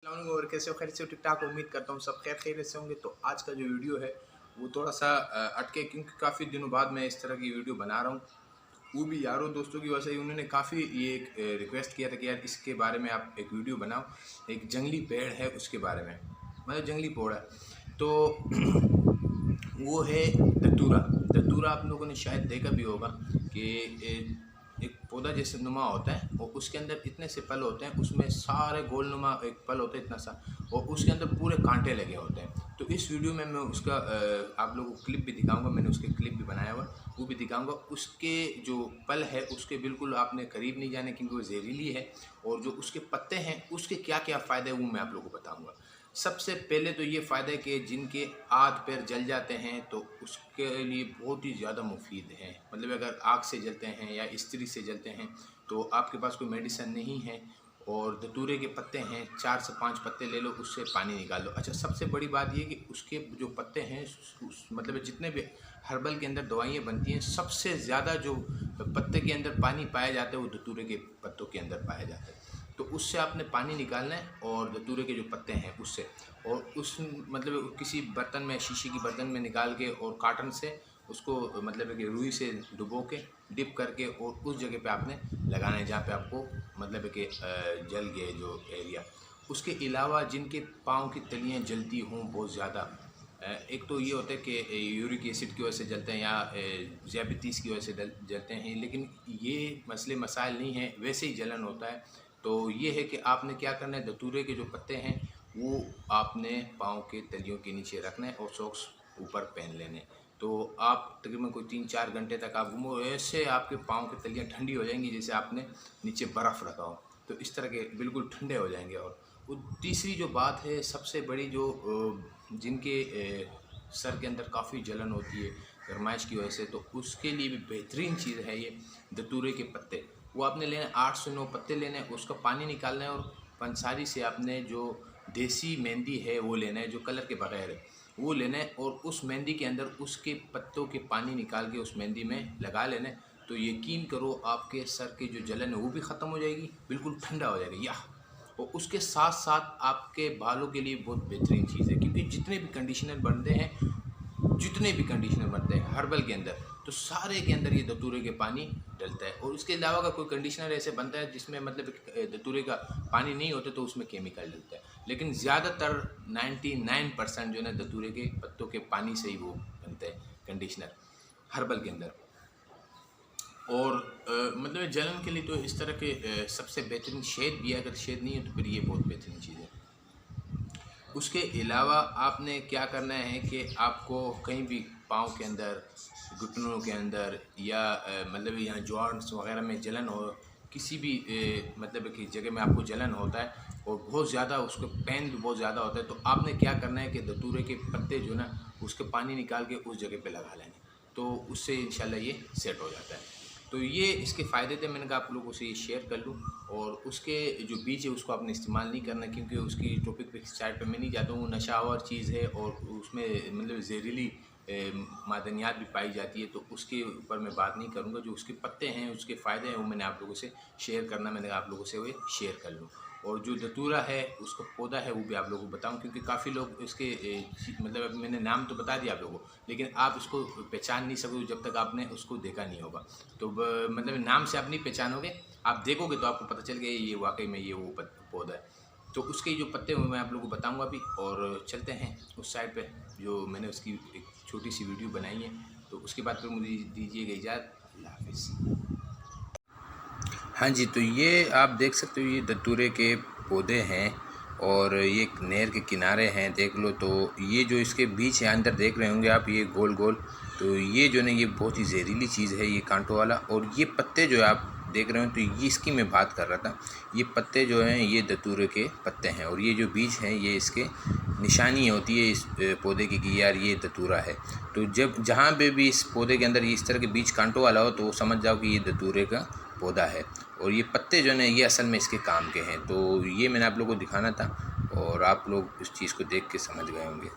और कैसे हो? खैर से ठीक ठाक उम्मीद करता हूँ सब खैर खैरियत से होंगे। तो आज का जो वीडियो है वो थोड़ा सा अटके, क्योंकि काफ़ी दिनों बाद मैं इस तरह की वीडियो बना रहा हूँ। वो भी यारों दोस्तों की वजह से उन्होंने काफ़ी ये एक रिक्वेस्ट किया था कि यार इसके बारे में आप एक वीडियो बनाओ। एक जंगली पेड़ है उसके बारे में, मतलब जंगली पेड़ है तो वो है धतूरा। धतूरा आप लोगों ने शायद देखा भी होगा कि एक पौधा जैसे नुमा होता है और उसके अंदर इतने से पल होते हैं, उसमें सारे गोल नुमा एक पल होता है इतना सा, और उसके अंदर पूरे कांटे लगे होते हैं। तो इस वीडियो में मैं उसका आप लोगों को क्लिप भी दिखाऊंगा, मैंने उसके क्लिप भी बनाया हुआ, वो भी दिखाऊंगा। उसके जो पल है उसके बिल्कुल आपने करीब नहीं जाने, क्योंकि वो जहरीली है। और जो उसके पत्ते हैं उसके क्या क्या फ़ायदे हैं वो मैं आप लोगों को बताऊँगा। सबसे पहले तो ये फ़ायदा है कि जिनके हाथ पैर जल जाते हैं तो उसके लिए बहुत ही ज़्यादा मुफीद है। मतलब अगर आग से जलते हैं या स्त्री से जलते हैं तो आपके पास कोई मेडिसिन नहीं है, और धतूरे के पत्ते हैं 4 से 5 पत्ते ले लो, उससे पानी निकाल लो। अच्छा, सबसे बड़ी बात ये कि उसके जो पत्ते हैं मतलब जितने भी हर्बल के अंदर दवाइयाँ बनती हैं, सबसे ज़्यादा जो पत्ते के अंदर पानी पाया जाता है वो धतूरे के पत्तों के अंदर पाया जाता है। तो उससे आपने पानी निकालना है, और धतूरे के जो पत्ते हैं उससे, और उस मतलब किसी बर्तन में, शीशे की बर्तन में निकाल के और काटन से उसको मतलब कि रुई से डुबो के डिप करके और उस जगह पे आपने लगाना है जहाँ पे आपको मतलब कि जल गए जो एरिया। उसके अलावा जिनके पाँव की तलियाँ जलती हों बहुत ज़्यादा, एक तो ये होता है कि यूरिक एसिड की वजह से जलते हैं या ज़ियाबितीस की वजह से जलते हैं, लेकिन ये मसले मसाइल नहीं है, वैसे ही जलन होता है। तो ये है कि आपने क्या करना है, धतूरे के जो पत्ते हैं वो आपने पाँव के तलियों के नीचे रखना है और सॉक्स ऊपर पहन लेने। तो आप तकरीबन कोई 3-4 घंटे तक आप घूमो, ऐसे आपके पाँव की तलियाँ ठंडी हो जाएंगी जैसे आपने नीचे बर्फ़ रखा हो। तो इस तरह के बिल्कुल ठंडे हो जाएंगे। और वो तीसरी जो बात है सबसे बड़ी, जो जिनके सर के अंदर काफ़ी जलन होती है गर्माइश की वजह से, तो उसके लिए भी बेहतरीन चीज़ है ये धतूरे के पत्ते। वो आपने लेना है 8 से 9 पत्ते लेने हैं, उसका पानी निकालना है, और पंसारी से आपने जो देसी मेहंदी है वो लेना है, जो कलर के बगैर है वो लेना है, और उस मेहंदी के अंदर उसके पत्तों के पानी निकाल के उस मेहंदी में लगा लेना है। तो यकीन करो आपके सर की जो जलन है वो भी ख़त्म हो जाएगी, बिल्कुल ठंडा हो जाएगा। या और उसके साथ साथ आपके बालों के लिए बहुत बेहतरीन चीज़ है, क्योंकि जितने भी कंडीशनर बनते हैं हर्बल के अंदर, तो सारे के अंदर ये धतूरे के पानी डलता है। और उसके अलावा का कोई कंडीशनर ऐसे बनता है जिसमें मतलब धतूरे का पानी नहीं होता तो उसमें केमिकल डलता है, लेकिन ज़्यादातर 99% जो है ना धतूरे के पत्तों के पानी से ही वो बनता है कंडीशनर हर्बल के अंदर। और मतलब जलन के लिए तो इस तरह के सबसे बेहतरीन शहद भी है, अगर शहद नहीं है तो फिर ये बहुत बेहतरीन चीज़ है। उसके अलावा आपने क्या करना है कि आपको कहीं भी पाँव के अंदर, घुटनों के अंदर या मतलब यहाँ जॉइंट्स वगैरह में जलन हो, किसी भी मतलब कि जगह में आपको जलन होता है और बहुत ज़्यादा उसको पेन भी बहुत ज़्यादा होता है, तो आपने क्या करना है कि धतूरे के पत्ते जो ना उसके पानी निकाल के उस जगह पे लगा लेंगे, तो उससे इंशाल्लाह ये सेट हो जाता है। तो ये इसके फ़ायदे थे, मैंने कहा आप लोगों से ये शेयर कर लूँ। और उसके जो बीज है उसको आपने इस्तेमाल नहीं करना, क्योंकि उसकी टॉपिक पे साइड पे मैं नहीं जाता हूँ। नशावर चीज़ है और उसमें मतलब जहरीली मादनियात भी पाई जाती है, तो उसके ऊपर मैं बात नहीं करूँगा। जो उसके पत्ते हैं, उसके फ़ायदे हैं, वो मैंने आप लोगों से शेयर करना, मैंने कहा आप लोगों से वो शेयर कर लूँ। और जो धतूरा है उसका पौधा है वो भी आप लोगों को बताऊं, क्योंकि काफ़ी लोग इसके मतलब अब मैंने नाम तो बता दिया आप लोगों को, लेकिन आप इसको पहचान नहीं सकोगे जब तक आपने उसको देखा नहीं होगा। तो मतलब नाम से आप नहीं पहचानोगे, आप देखोगे तो आपको पता चल गया ये वाकई में ये वो पौधा है। तो उसके जो पत्ते हुए मैं आप लोगों को बताऊँगा अभी। और चलते हैं उस साइड पर जो मैंने उसकी एक छोटी सी वीडियो बनाई है, तो उसके बाद फिर मुझे दीजिएगा इजाज़त। अल्लाह हाफिज़। हाँ जी, तो ये आप देख सकते हो, ये धतूरे के पौधे हैं और ये एक नहर के किनारे हैं, देख लो। तो ये जो इसके बीज है अंदर देख रहे होंगे आप, ये गोल गोल, तो ये जो ना ये बहुत ही जहरीली चीज़ है ये कांटों वाला। और ये पत्ते जो है आप देख रहे हो, तो ये इसकी मैं बात कर रहा था। ये पत्ते जो हैं ये धतूरे के पत्ते हैं, और ये जो बीज हैं ये इसके निशानी होती है इस पौधे की कि यार ये धतूरा है। तो जब जहाँ पे भी इस पौधे के अंदर ये इस तरह के बीज कांटों वाला हो तो समझ जाओ कि ये धतूरे का पौधा है। और ये पत्ते जो है ये असल में इसके काम के हैं। तो ये मैंने आप लोगों को दिखाना था और आप लोग इस चीज़ को देख के समझ गए होंगे।